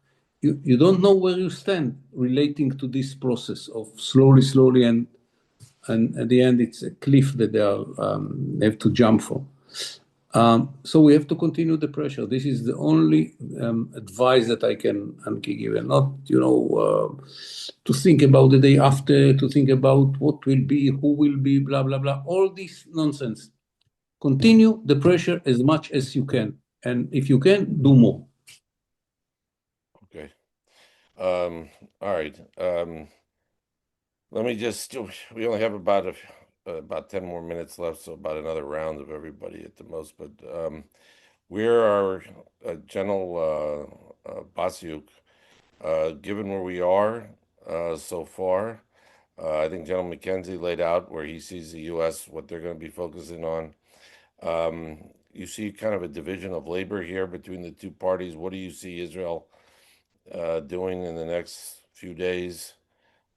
You don't know where you stand relating to this process of slowly, and at the end it's a cliff that they have to jump from. So we have to continue the pressure. This is the only advice that I can give, and not to think about the day after, to think about what will be, who will be, blah blah blah, all this nonsense. Continue the pressure as much as you can, and if you can, do more. Okay. All right. Let me just. We only have about 10 more minutes left, so about another round of everybody at the most. But where are General Basyuk? Given where we are so far, I think General McKenzie laid out where he sees the U.S., what they're going to be focusing on. You see kind of a division of labor here between the two parties. What do you see Israel doing in the next few days?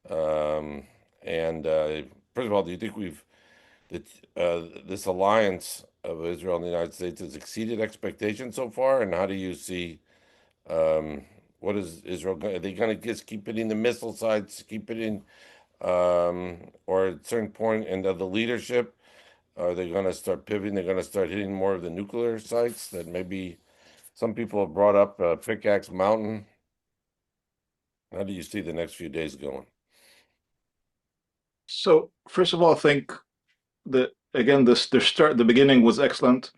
And first of all, do you think this alliance of Israel and the United States has exceeded expectations so far? And how do you see what is Israel going? Are they going to just keep hitting the missile sites, keep hitting, or at a certain point in the leadership? Are they going to start pivoting? They're going to start hitting more of the nuclear sites that maybe some people have brought up, Pickaxe Mountain. How do you see the next few days going? So first of all, I think that again, the beginning was excellent,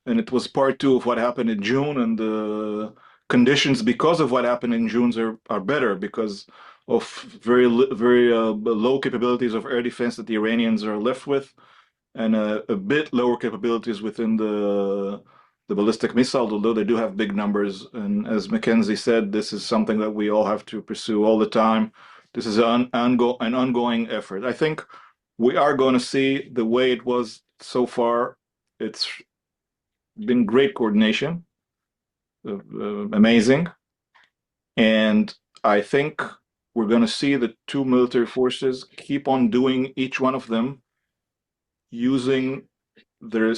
and it was part two of what happened in June and the conditions because of what happened in June are better because of very low capabilities of air defense that the Iranians are left with, and a bit lower capabilities within the ballistic missiles, although they do have big numbers. And as Mackenzie said, this is something that we all have to pursue all the time. This is an ongoing effort. I think we are going to see the way it was so far. It's been great coordination, amazing. And I think we're going to see the two military forces keep on doing each one of them using their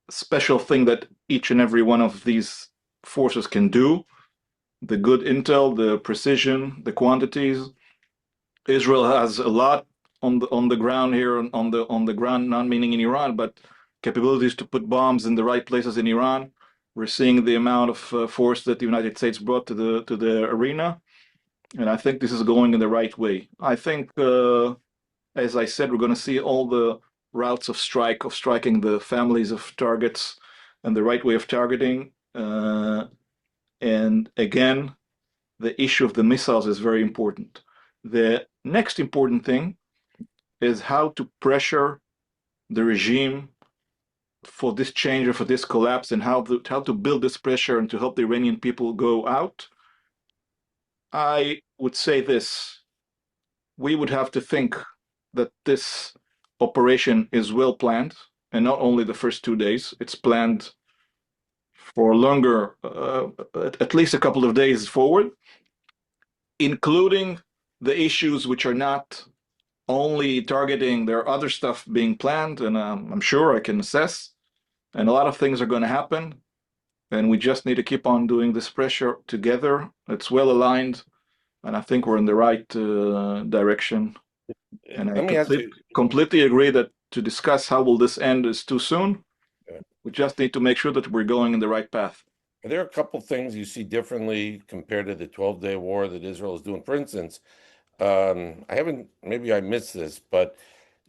special thing that each and every one of these forces can do. The good intel, the precision, the quantities. Israel has a lot on the ground here, on the ground, not meaning in Iran, but capabilities to put bombs in the right places in Iran. We're seeing the amount of force that the United States brought to the arena, and I think this is going in the right way. I think, as I said, we're going to see all the routes of striking the families of targets and the right way of targeting. And again, the issue of the missiles is very important. The next important thing is how to pressure the regime for this change or for this collapse, and how to build this pressure and to help the Iranian people go out. I would say this: we would have to think that this operation is well planned, and not only the first 2 days. It's planned for longer, at least a couple of days forward, including the issues which are not only targeting. There are other stuff being planned, and I'm sure I can assess, and a lot of things are going to happen, and we just need to keep on doing this pressure together. It's well aligned, and I think we're in the right direction. And Let me ask you. completely agree that to discuss how will this end is too soon. Yeah. We just need to make sure that we're going in the right path. Are there a couple things you see differently compared to the 12-day war that Israel is doing? For instance, maybe I missed this, but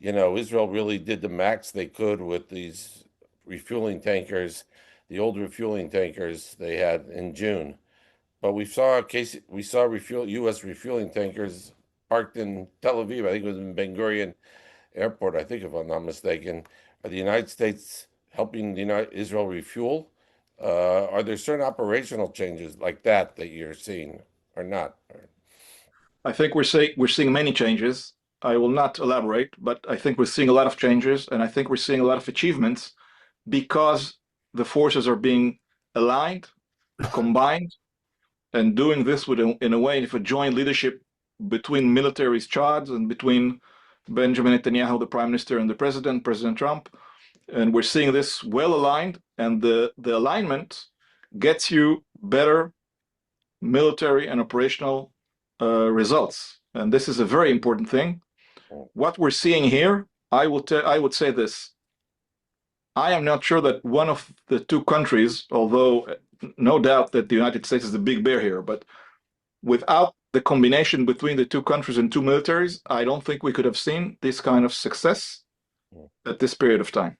Israel really did the max they could with these refueling tankers, the old refueling tankers they had in June. But we saw U.S. refueling tankers parked in Tel Aviv. I think it was in Ben Gurion Airport. I think, if I'm not mistaken. Are the United States helping Israel refuel? Are there certain operational changes like that you're seeing, or not? I think we're seeing many changes. I will not elaborate, but I think we're seeing a lot of changes, and I think we're seeing a lot of achievements because the forces are being aligned, combined, and doing this in a way of a joint leadership between militaries charge and between Benjamin Netanyahu, the prime minister, and the President Trump. And we're seeing this well aligned, and the alignment gets you better military and operational results. And this is a very important thing. What we're seeing here, I would say this: I am not sure that one of the two countries, although no doubt that the United States is the big bear here, but without the combination between the two countries and two militaries, I don't think we could have seen this kind of success at this period of time.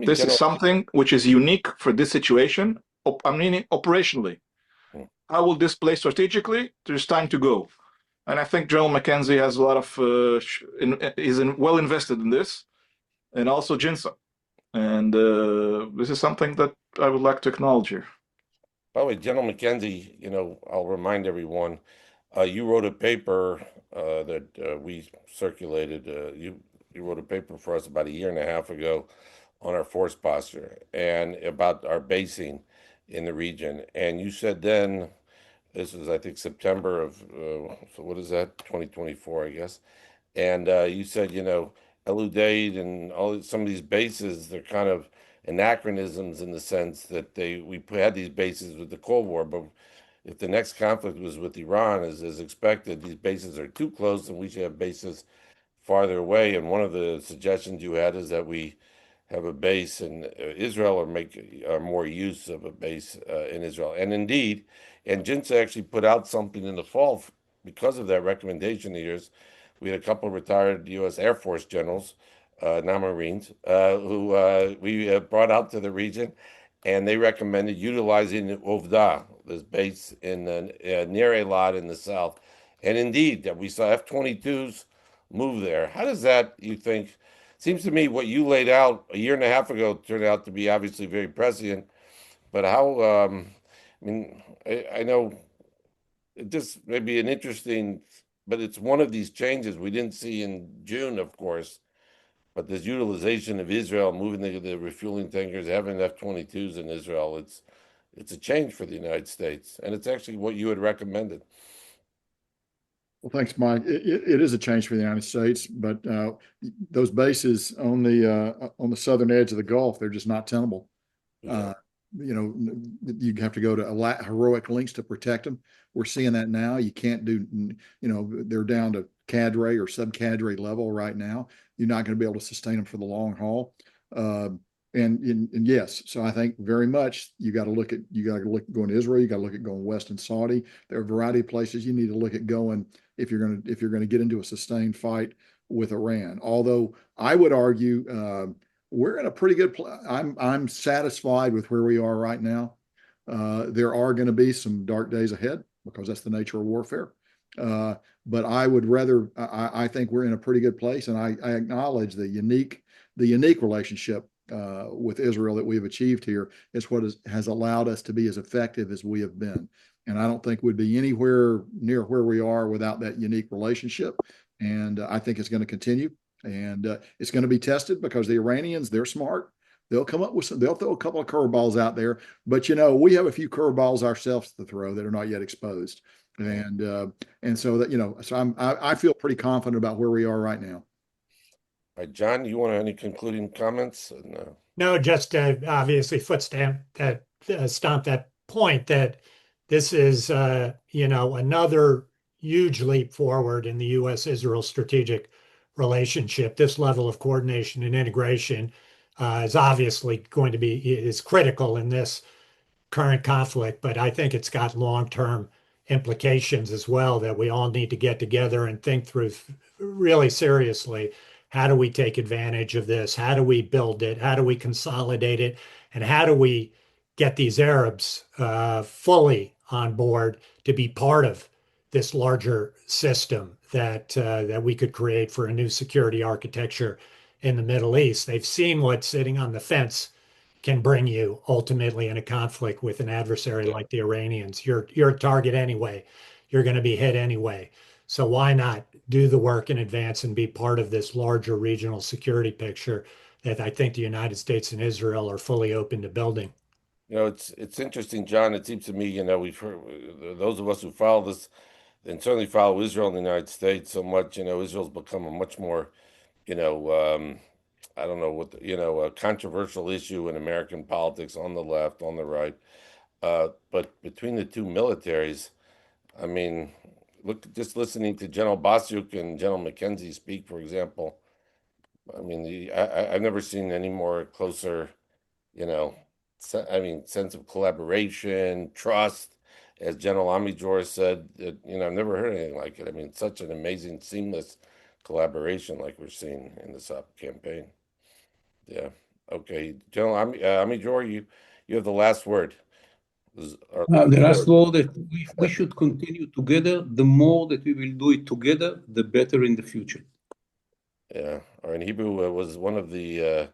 This is something which is unique for this situation. I mean, operationally. How will this play strategically? There's time to go. And I think General Mackenzie has a lot of, well invested in this, and also JINSA. And this is something that I would like to acknowledge here. By the way, General Mackenzie, I'll remind everyone, you wrote a paper that we circulated. You wrote a paper for us about a year and a half ago on our force posture and about our basing in the region. And you said then, this was, I think, September of, so what is that, 2024, I guess. And you said, El Udeid and some of these bases, they're kind of anachronisms in the sense that we had these bases with the Cold War, but if the next conflict was with Iran, as expected, these bases are too close and we should have bases farther away. And one of the suggestions you had is that we have a base in Israel or make more use of a base in Israel. And indeed, and JINSA actually put out something in the fall because of that recommendation of yours. We had a couple of retired U.S. Air Force generals, now Marines, who we brought out to the region. and they recommended utilizing Ovda, this base in near Eilat in the south. And indeed, that we saw F-22s move there. How does that, you think? Seems to me what you laid out a year and a half ago turned out to be obviously very prescient. But how? I mean, I know it just may be an interesting, but it's one of these changes we didn't see in June, of course. But this utilization of Israel, moving the refueling tankers, having F-22s in Israel, it's a change for the United States, and it's actually what you had recommended. Well, thanks, Mike. It is a change for the United States, but those bases on the southern edge of the Gulf, they're just not tenable. Yeah. You have to go to heroic lengths to protect them. We're seeing that now. You can't do, they're down to cadre or sub-cadre level right now. You're not going to be able to sustain them for the long haul. And yes, so I think very much you got to look going to Israel. You got to look at going west and Saudi. There are a variety of places you need to look at going if you're going to get into a sustained fight with Iran. Although I would argue we're in a pretty good place. I'm satisfied with where we are right now. There are going to be some dark days ahead because that's the nature of warfare. But I would rather. I think we're in a pretty good place, and I acknowledge the unique relationship with Israel that we've achieved here is what has allowed us to be as effective as we have been. And I don't think we'd be anywhere near where we are without that unique relationship. And I think it's going to continue. And it's going to be tested because the Iranians, they're smart. They'll come up with they'll throw a couple of curveballs out there. But, we have a few curveballs ourselves to throw that are not yet exposed. And so that, so I feel pretty confident about where we are right now. All right, John, you want any concluding comments? No, just obviously stomp that point that this is, another huge leap forward in the U.S.-Israel strategic relationship. This level of coordination and integration is obviously is critical in this current conflict, but I think it's got long-term implications as well that we all need to get together and think through really seriously. How do we take advantage of this? How do we build it? How do we consolidate it? And how do we get these Arabs fully on board to be part of this larger system that we could create for a new security architecture in the Middle East? They've seen what sitting on the fence can bring you ultimately in a conflict with an adversary like the Iranians. You're a target anyway. You're going to be hit anyway. So why not do the work in advance and be part of this larger regional security picture that I think the United States and Israel are fully open to building? It's interesting, John. It seems to me, we've heard, those of us who follow this and certainly follow Israel and the United States so much, Israel's become a much more, I don't know what, a controversial issue in American politics on the left, on the right. But between the two militaries, I mean, just listening to General Basyuk and General McKenzie speak, for example. I mean, I've never seen any more closer, sense of collaboration, trust. As General Amidjor said, that, I've never heard anything like it. I mean, such an amazing, seamless collaboration like we're seeing in this campaign. Yeah. Okay, General Amidjor, you have the last word. The last word that we should continue together. The more that we will do it together, the better in the future. Yeah, or in Hebrew, it was one of the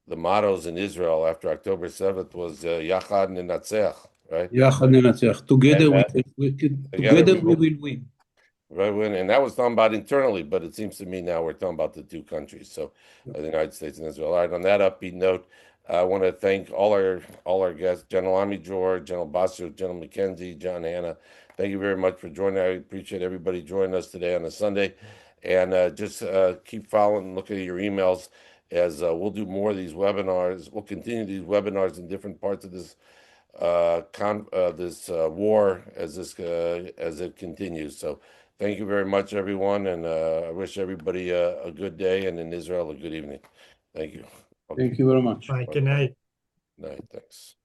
mottos in Israel after October 7th was Yachad Nenatzech, right? Yachad Nenatzech. Together we will win. Right, and that was talking about internally, but it seems to me now we're talking about the two countries, so the United States and Israel. All right, on that upbeat note, I want to thank all our guests, General Amidjor, General Basyuk, General McKenzie, John Hanna. Thank you very much for joining. I appreciate everybody joining us today on a Sunday, and just keep following, looking at your emails as we'll do more of these webinars. We'll continue these webinars in different parts of this war as it continues. So. Thank you very much, everyone, and I wish everybody a good day, and in Israel, a good evening. Thank you. Thank you very much. Bye. Good night. Night. Thanks.